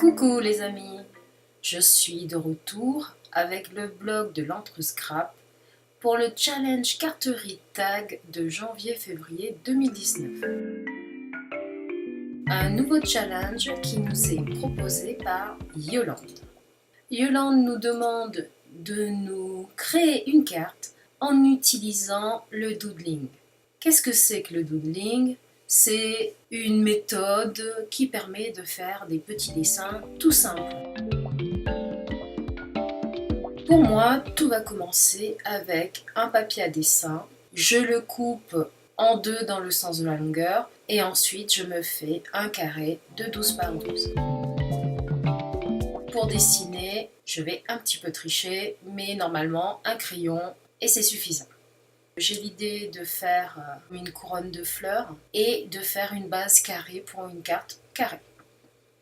Coucou les amis, je suis de retour avec le blog de l'Entre-Scrap pour le challenge carterie tag de janvier-février 2019. Un nouveau challenge qui nous est proposé par Yolande. Yolande nous demande de nous créer une carte en utilisant le doodling. Qu'est-ce que c'est que le doodling ? C'est une méthode qui permet de faire des petits dessins tout simples. Pour moi, tout va commencer avec un papier à dessin. Je le coupe en deux dans le sens de la longueur et ensuite je me fais un carré de 12 par 12. Pour dessiner, je vais un petit peu tricher, mais normalement un crayon et c'est suffisant. J'ai l'idée de faire une couronne de fleurs et de faire une base carrée pour une carte carrée.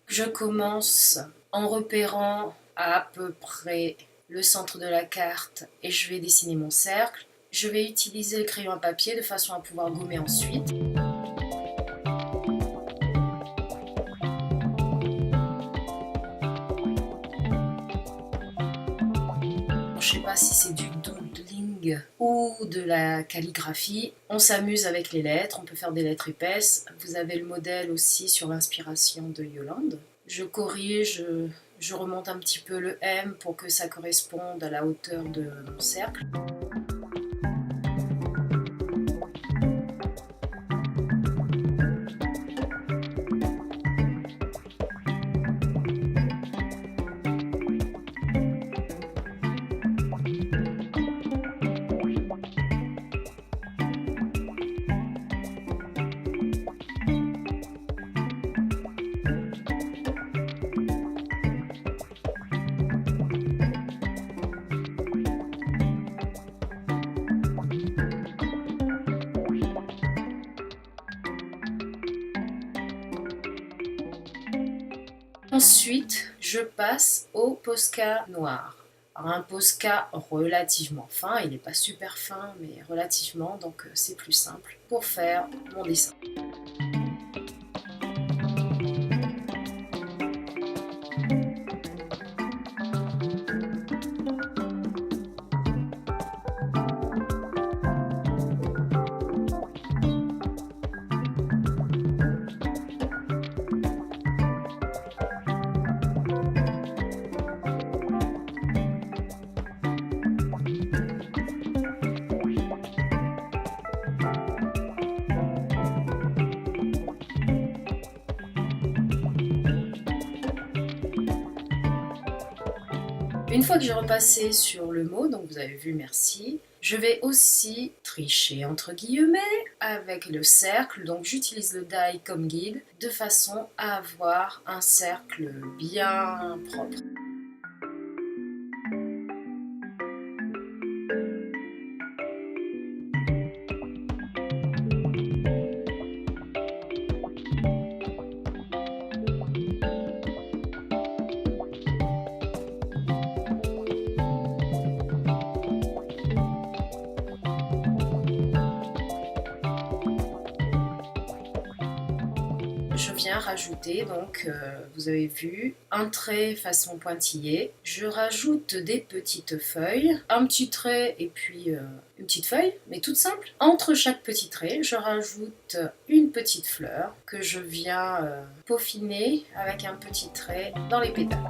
Je commence en repérant à peu près le centre de la carte et je vais dessiner mon cercle. Je vais utiliser le crayon à papier de façon à pouvoir gommer ensuite. Je ne sais pas si c'est du doodling ou de la calligraphie. On s'amuse avec les lettres, on peut faire des lettres épaisses. Vous avez le modèle aussi sur l'inspiration de Yolande. Je corrige, je remonte un petit peu le M pour que ça corresponde à la hauteur de mon cercle. Ensuite, je passe au Posca noir. Alors, un Posca relativement fin, il n'est pas super fin, mais relativement, donc c'est plus simple pour faire mon dessin. Une fois que j'ai repassé sur le mot, donc vous avez vu merci, je vais aussi tricher entre guillemets avec le cercle, donc j'utilise le die comme guide de façon à avoir un cercle bien propre. Je viens rajouter, donc vous avez vu, un trait façon pointillé. Je rajoute des petites feuilles, un petit trait et puis une petite feuille, mais toute simple. Entre chaque petit trait, je rajoute une petite fleur que je viens peaufiner avec un petit trait dans les pétales.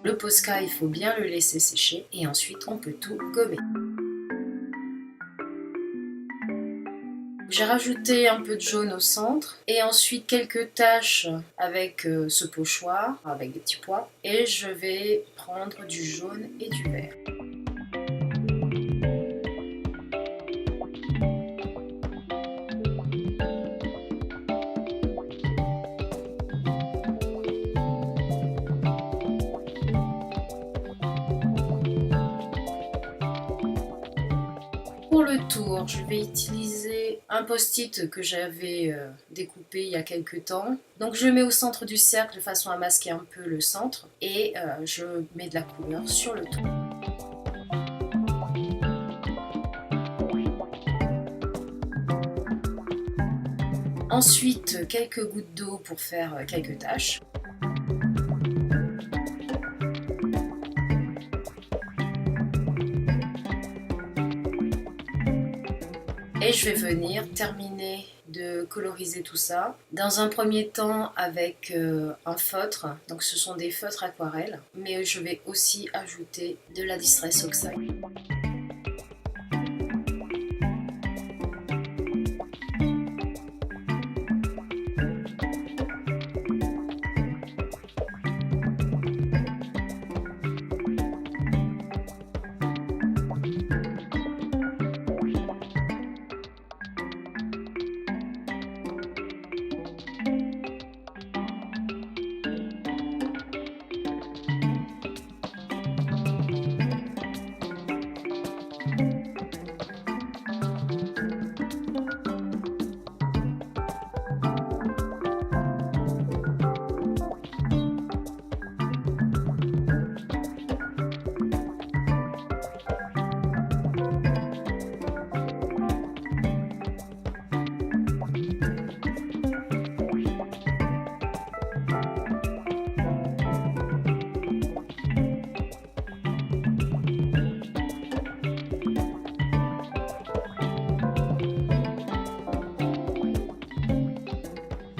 Le Posca, il faut bien le laisser sécher et ensuite on peut tout gommer. J'ai rajouté un peu de jaune au centre et ensuite quelques taches avec ce pochoir, avec des petits pois. Et je vais prendre du jaune et du vert. Pour le tour, je vais utiliser un post-it que j'avais découpé il y a quelques temps. Donc je le mets au centre du cercle de façon à masquer un peu le centre et je mets de la couleur sur le tour. Ensuite, quelques gouttes d'eau pour faire quelques taches. Et je vais venir terminer de coloriser tout ça. Dans un premier temps avec un feutre, donc ce sont des feutres aquarelles, mais je vais aussi ajouter de la Distress Oxide.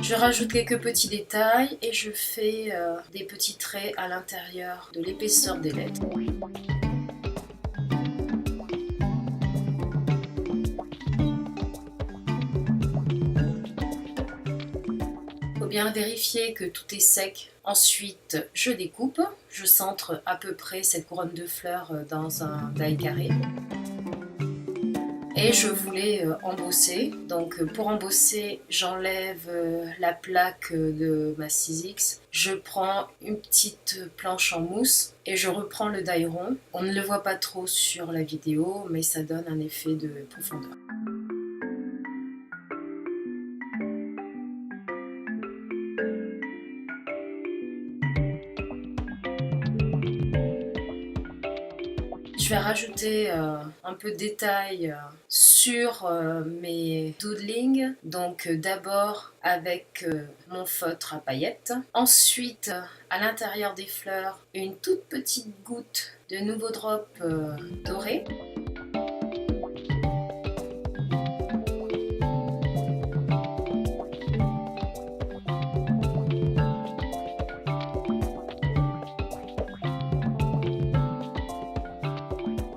Je rajoute quelques petits détails et je fais des petits traits à l'intérieur de l'épaisseur des lettres. Il faut bien vérifier que tout est sec. Ensuite, je découpe. Je centre à peu près cette couronne de fleurs dans un die carré. Et je voulais embosser. Donc pour embosser, j'enlève la plaque de ma 6X. Je prends une petite planche en mousse et je reprends le die rond. On ne le voit pas trop sur la vidéo, mais ça donne un effet de profondeur. Je vais rajouter un peu de détails sur mes doodlings. Donc d'abord avec mon feutre à paillettes. Ensuite, à l'intérieur des fleurs, une toute petite goutte de Nouveau Drop doré.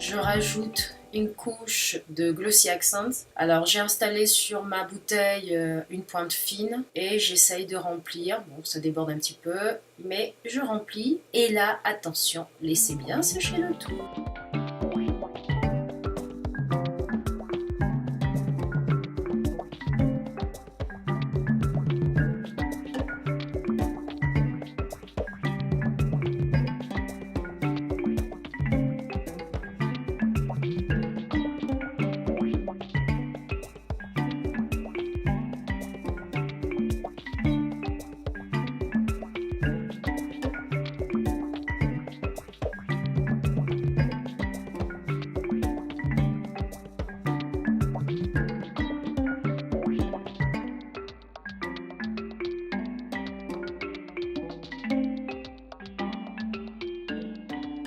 Je rajoute une couche de Glossy Accents. Alors j'ai installé sur ma bouteille une pointe fine et j'essaye de remplir. Bon, ça déborde un petit peu, mais je remplis. Et là, attention, laissez bien sécher le tout.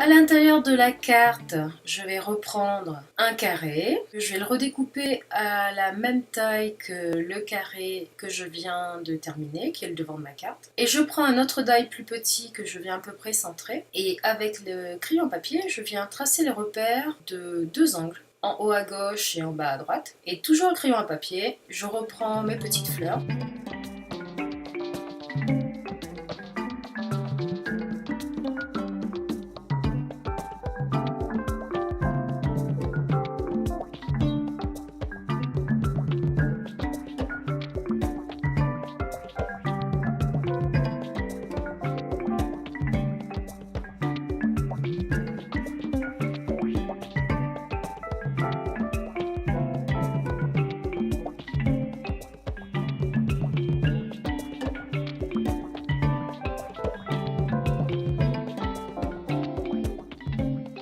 À l'intérieur de la carte, je vais reprendre un carré. Je vais le redécouper à la même taille que le carré que je viens de terminer, qui est le devant de ma carte. Et je prends un autre die plus petit que je viens à peu près centrer. Et avec le crayon papier, je viens tracer les repères de deux angles, en haut à gauche et en bas à droite. Et toujours le crayon à papier, je reprends mes petites fleurs.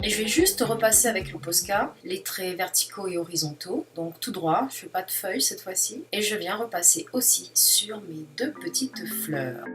Et je vais juste repasser avec le Posca les traits verticaux et horizontaux, donc tout droit, je ne fais pas de feuilles cette fois-ci. Et je viens repasser aussi sur mes deux petites fleurs.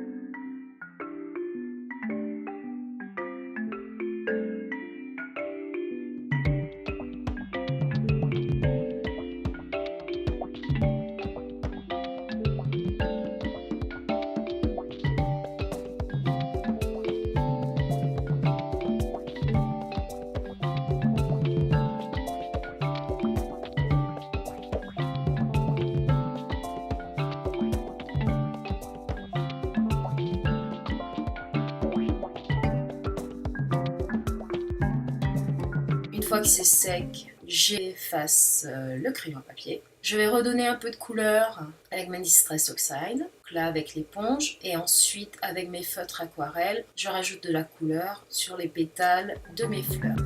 Une fois que c'est sec, j'efface le crayon à papier. Je vais redonner un peu de couleur avec ma Distress Oxide, donc là avec l'éponge, et ensuite avec mes feutres aquarelles, je rajoute de la couleur sur les pétales de mes fleurs.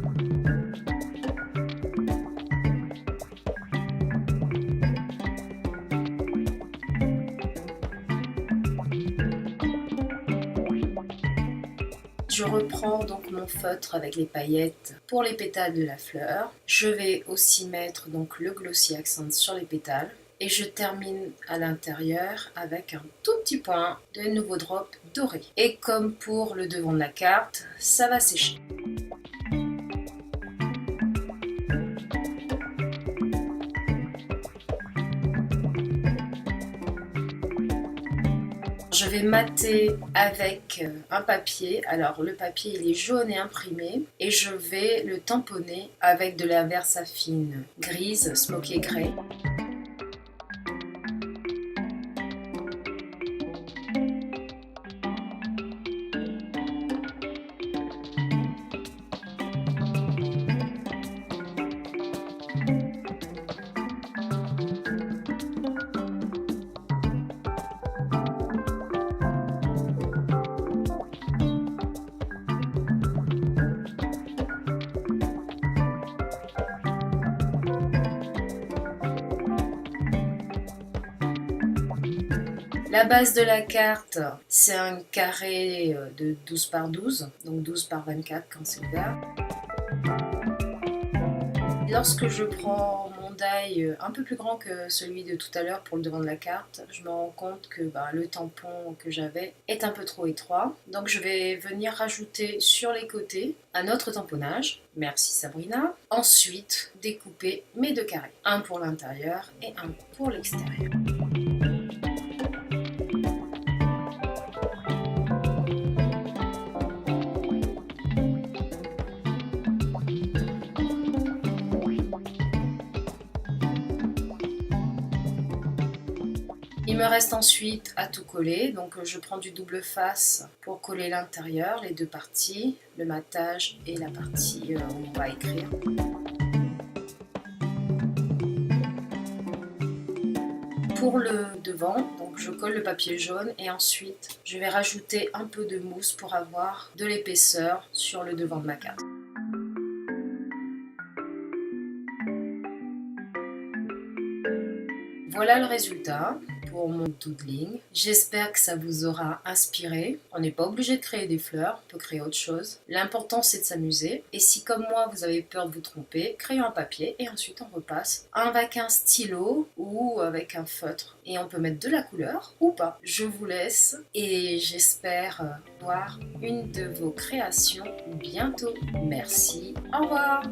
Je reprends donc mon feutre avec les paillettes pour les pétales de la fleur. Je vais aussi mettre donc le Glossy Accent sur les pétales. Et je termine à l'intérieur avec un tout petit point de nouveau drop doré. Et comme pour le devant de la carte, ça va sécher. Je vais mater avec un papier. Alors le papier il est jaune et imprimé et je vais le tamponner avec de la Versafine grise, Smoky Grey. La base de la carte, c'est un carré de 12 par 12, donc 12 par 24 quand c'est ouvert. Lorsque je prends mon die un peu plus grand que celui de tout à l'heure pour le devant de la carte, je me rends compte que le tampon que j'avais est un peu trop étroit. Donc je vais venir rajouter sur les côtés un autre tamponnage. Merci Sabrina. Ensuite, découper mes deux carrés. Un pour l'intérieur et un pour l'extérieur. Il me reste ensuite à tout coller, donc je prends du double face pour coller l'intérieur, les deux parties, le matage et la partie où on va écrire. Pour le devant, donc je colle le papier jaune et ensuite je vais rajouter un peu de mousse pour avoir de l'épaisseur sur le devant de ma carte. Voilà le résultat. pour mon doodling. J'espère que ça vous aura inspiré. On n'est pas obligé de créer des fleurs, on peut créer autre chose. L'important c'est de s'amuser. Et si comme moi vous avez peur de vous tromper, crayon à papier et ensuite on repasse avec un stylo ou avec un feutre. Et on peut mettre de la couleur ou pas. Je vous laisse et j'espère voir une de vos créations bientôt. Merci, au revoir.